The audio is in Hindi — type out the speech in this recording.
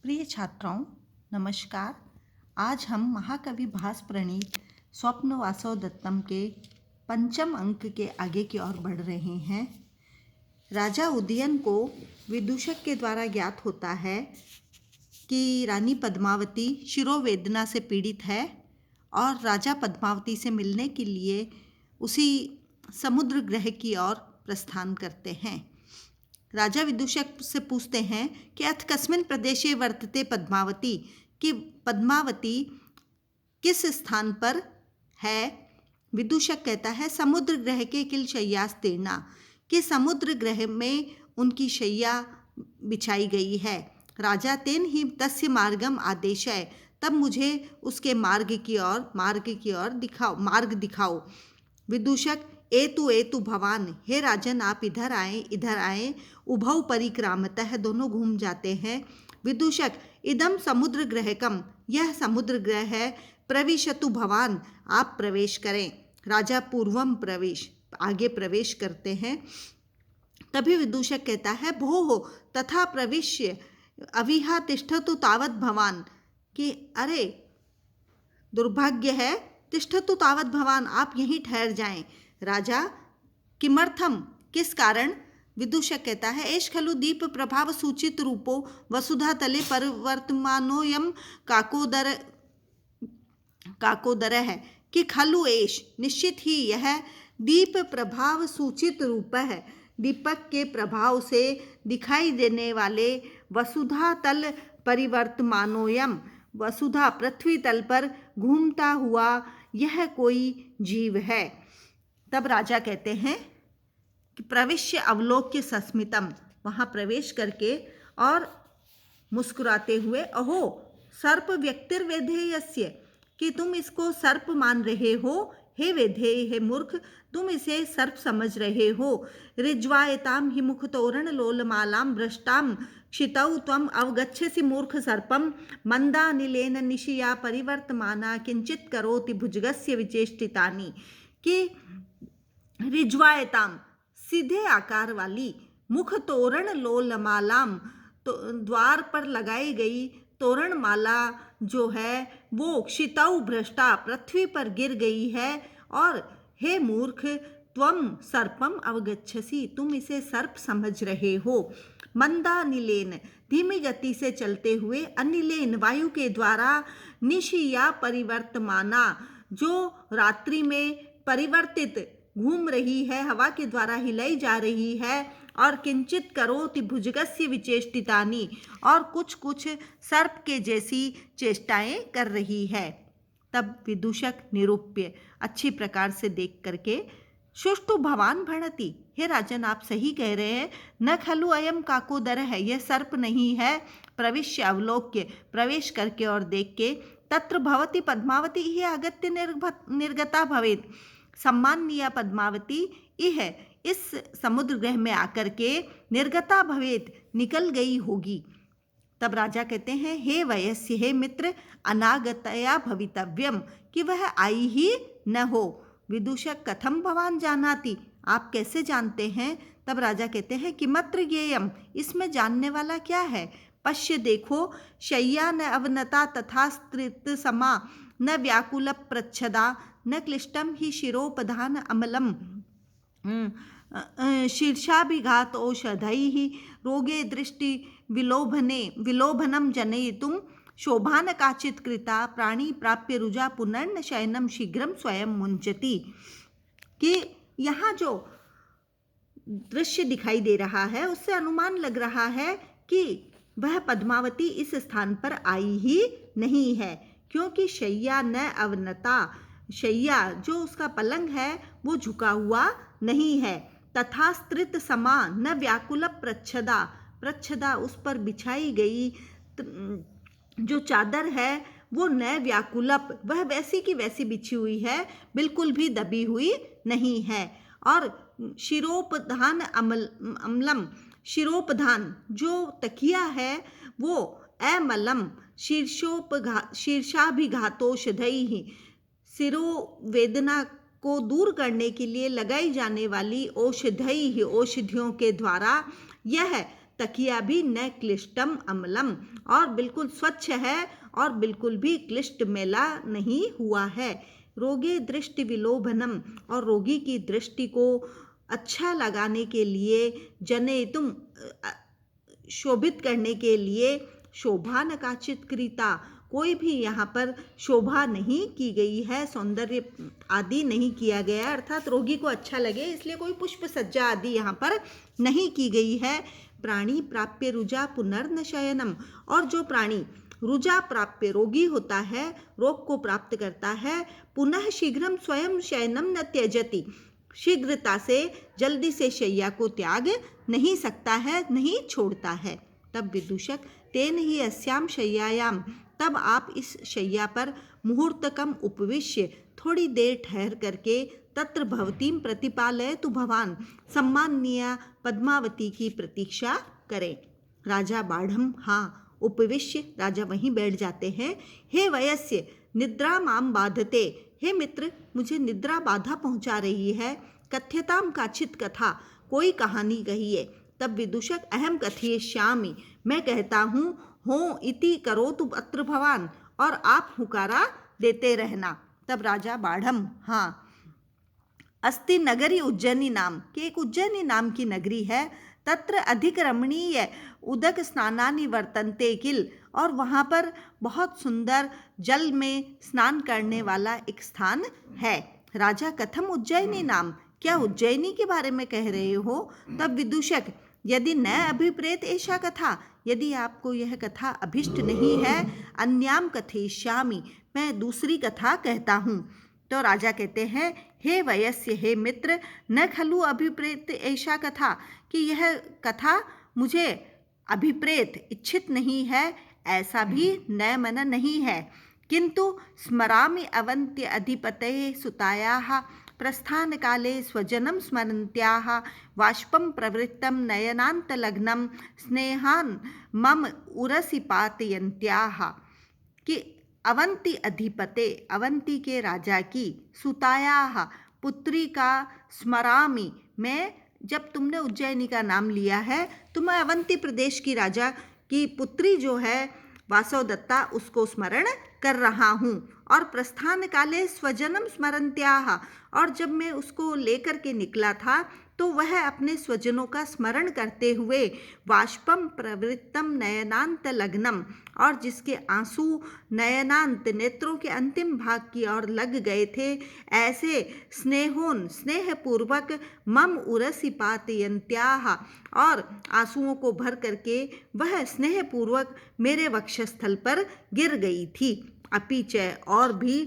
प्रिय छात्राओं, नमस्कार। आज हम महाकवि भास प्रणीत स्वप्न वासव दत्तम के पंचम अंक के आगे की ओर बढ़ रहे हैं। राजा उदयन को विदूषक के द्वारा ज्ञात होता है कि रानी पद्मावती शिरोवेदना से पीड़ित है और राजा पद्मावती से मिलने के लिए उसी समुद्र ग्रह की ओर प्रस्थान करते हैं। राजा विदूषक से पूछते हैं कि अथ कस्मिन् प्रदेशे वर्तते पद्मावती, कि पद्मावती किस स्थान पर है। विदूषक कहता है समुद्र ग्रह के किल शय्यास्तीर्णा, कि समुद्र ग्रह में उनकी शैया बिछाई गई है। राजा तेन ही तस्य मार्गम आदेशय, तब मुझे उसके मार्ग की ओर दिखाओ। विदूषक एतु भवान, हे राजन आप इधर आए। उभौ परिक्रामतः, दोनों घूम जाते हैं। विदूषक इदम समुद्र ग्रहकम, यह समुद्र ग्रह है। प्रविशतु भवान, आप प्रवेश करें। राजा पूर्वम प्रवेश, आगे प्रवेश करते हैं। तभी विदूषक कहता है भोः तथा प्रविश्य अविहा तिष्ठतु तावत भवान, कि अरे दुर्भाग्य है, तिष्ठतु तावत भवान, आप यहीं ठहर जाएं। राजा किमर्थम, किस कारण। विदूषक कहता है एष खलु दीप प्रभाव सूचित रूपो वसुधा तले परिवर्तमानोयम काकोदर है, कि खलु एष, निश्चित ही यह दीप प्रभाव सूचित रूप है, दीपक के प्रभाव से दिखाई देने वाले वसुधा तल परिवर्तमानोयम, वसुधा पृथ्वी तल पर घूमता हुआ यह कोई जीव है। तब राजा कहते हैं कि प्रविश्य अवलोक्य सस्मितम, वहाँ प्रवेश करके और मुस्कुराते हुए अहो सर्प व्यक्तिर्वेधेयस्य, कि तुम इसको सर्प मान रहे हो। हे वेधेय, हे मूर्ख, तुम इसे सर्प समझ रहे हो। ऋज्वायताम हि मुखतोरण लोलमालाम भ्रष्टाम क्षितौ त्वम अवगच्छसि मूर्ख सर्पम, मंदानिलेन निशिया परिवर्तमाना किंचित करोति भुजगस्य विचेष्टितानि, कि ऋज्वायताम, सीधे आकार वाली, मुख तोरण लोलमालाम, तो द्वार पर लगाई गई तोरण माला जो है वो क्षितौ भ्रष्टा, पृथ्वी पर गिर गई है। और हे मूर्ख, त्वम सर्पम अवगच्छसि, तुम इसे सर्प समझ रहे हो। मंदानिलेन, धीमी गति से चलते हुए, अनिलेन, वायु के द्वारा, निशिया परिवर्तमाना, जो रात्रि में परिवर्तित घूम रही है, हवा के द्वारा हिलाई जा रही है। और किंचित करोति भुजगस्य विचेष्टितानि, और कुछ सर्प के जैसी चेष्टाएं कर रही है। तब विदूषक निरूप्य अच्छी प्रकार से देख करके सुष्टु भवान भणति, हे राजन आप सही कह रहे हैं, न खलु अयम काकोदर है, यह सर्प नहीं है। प्रविश्य अवलोक्य, प्रवेश करके और देख के, तत्र भवती पद्मावती ही अगत्य निर्गता भवेत्, सम्माननीय पद्मावती यह इस समुद्र ग्रह में आकर के निर्गता भवेत, निकल गई होगी। तब राजा कहते हैं हे वयस्य, हे मित्र, अनागतया भवितव्यम, कि वह आई ही न हो। विदूषक कथम भवान जानाति, आप कैसे जानते हैं। तब राजा कहते हैं किमत्र ज्ञेयम, इसमें जानने वाला क्या है। पश्य देखो, शय्या न अवनता तथा स्त्रित समा, न व्याकुल प्रच्छदा, न क्लिष्टम ही शिरोपधान अमलम, शीर्षाभिघात औषधैः रोगे दृष्टि विलोभनम जनयितुं शोभान काचित कृता, प्राणी प्राप्य रुजा पुनर्न शयनम शीघ्रम स्वयं मुंचति, कि यहाँ जो दृश्य दिखाई दे रहा है उससे अनुमान लग रहा है कि वह पद्मावती इस स्थान पर आई ही नहीं है, क्योंकि शय्या न अवनता, शैया जो उसका पलंग है वो झुका हुआ नहीं है। तथा स्त्रित समा, न व्याकुल प्रच्छदा, उस पर बिछाई गई जो चादर है वो न व्याकुलप, वह वैसी की वैसी बिछी हुई है, बिल्कुल भी दबी हुई नहीं है। और शिरोपधान अमलम, शिरोपधान जो तकिया है वो अमलम, शीर्षाभिघातोषधैः, सिरोवेदना को दूर करने के लिए लगाई जाने वाली औषधियों के द्वारा, यह तकिया भी न क्लिष्टम अम्लम, और बिल्कुल स्वच्छ है और बिल्कुल भी क्लिष्ट मेला नहीं हुआ है। रोगे दृष्टि विलोभनम, और रोगी की दृष्टि को अच्छा लगाने के लिए, जनेतुम शोभित करने के लिए, शोभा न काचित कृता, कोई भी यहाँ पर शोभा नहीं की गई है, सौंदर्य आदि नहीं किया गया, अर्थात रोगी को अच्छा लगे इसलिए कोई पुष्प सज्जा आदि यहाँ पर नहीं की गई है। प्राणी प्राप्य रुजा पुनर्न शयनम, और जो प्राणी रुजा प्राप्य रोगी होता है, रोग को प्राप्त करता है, पुनः शीघ्रम स्वयं शयनम न त्यजति, शीघ्रता से जल्दी से शैया को त्याग नहीं सकता है, नहीं छोड़ता है। तब विदूषक तेन ही अस्याम शय्यायाम, तब आप इस शैया पर मुहूर्तकम उपविश्य, थोड़ी देर ठहर करके, तत्र भवतीम प्रतिपालय तु भवान, सम्माननीय पद्मावती की प्रतीक्षा करें। राजा बाढ़म, हाँ उपविश्य, राजा वहीं बैठ जाते हैं। हे वयस्य निद्रा माम बाधते, हे मित्र मुझे निद्रा बाधा पहुंचा रही है। कथ्यताम काचित कथा, कोई कहानी कहिए। तब विदूषक अहम कथयिष्यामि, मैं कहता हूँ, हो इति करोतु अत्र भवान, और आप हुकारा देते रहना। तब राजा बाढ़म, हाँ अस्ति नगरी उज्जैनी नाम, कि एक उज्जैनी नाम की नगरी है, तत्र अधिक रमणीय उदक स्नानानि वर्तन्ते किल, और वहाँ पर बहुत सुंदर जल में स्नान करने वाला एक स्थान है। राजा कथम उज्जैनी नाम, क्या उज्जैनी के बारे में कह रहे हो? तब विदूषक यदि न अभिप्रेत ऐसा कथा, यदि आपको यह कथा अभिष्ट नहीं है, अन्याम कथयिष्यामि, मैं दूसरी कथा कहता हूँ। तो राजा कहते हैं, हे वयस्य, हे मित्र, न खलु अभिप्रेत ऐसा कथा, कि यह कथा मुझे अभिप्रेत इच्छित नहीं है, ऐसा भी न मन नहीं है। किंतु स्मरामि अवंत्य अधिपतये सुतायाः, प्रस्थान काले स्वजनम स्मरन्त्याः, वाष्पम प्रवृत्तम नयनान्तलग्नं स्नेहान मम उरसि पातयन्त्याः, कि अवंती अधिपते, अवंती के राजा की, सुतायाः पुत्री का, स्मरामि मैं, जब तुमने उज्जैनी का नाम लिया है तो मैं अवंती प्रदेश की राजा की पुत्री जो है वासवदत्ता, उसको स्मरण कर रहा हूँ। और प्रस्थान काले स्वजनम स्मरन्त्याः, और जब मैं उसको लेकर के निकला था तो वह अपने स्वजनों का स्मरण करते हुए, वाष्पम प्रवृत्तम नयनांत लग्नम, और जिसके आंसू नयनांत नेत्रों के अंतिम भाग की ओर लग गए थे, ऐसे स्नेहोन स्नेहपूर्वक मम उरसि पातयन्त्याः, और आंसुओं को भर करके वह स्नेहपूर्वक मेरे वक्षस्थल पर गिर गई थी। अपीच, और भी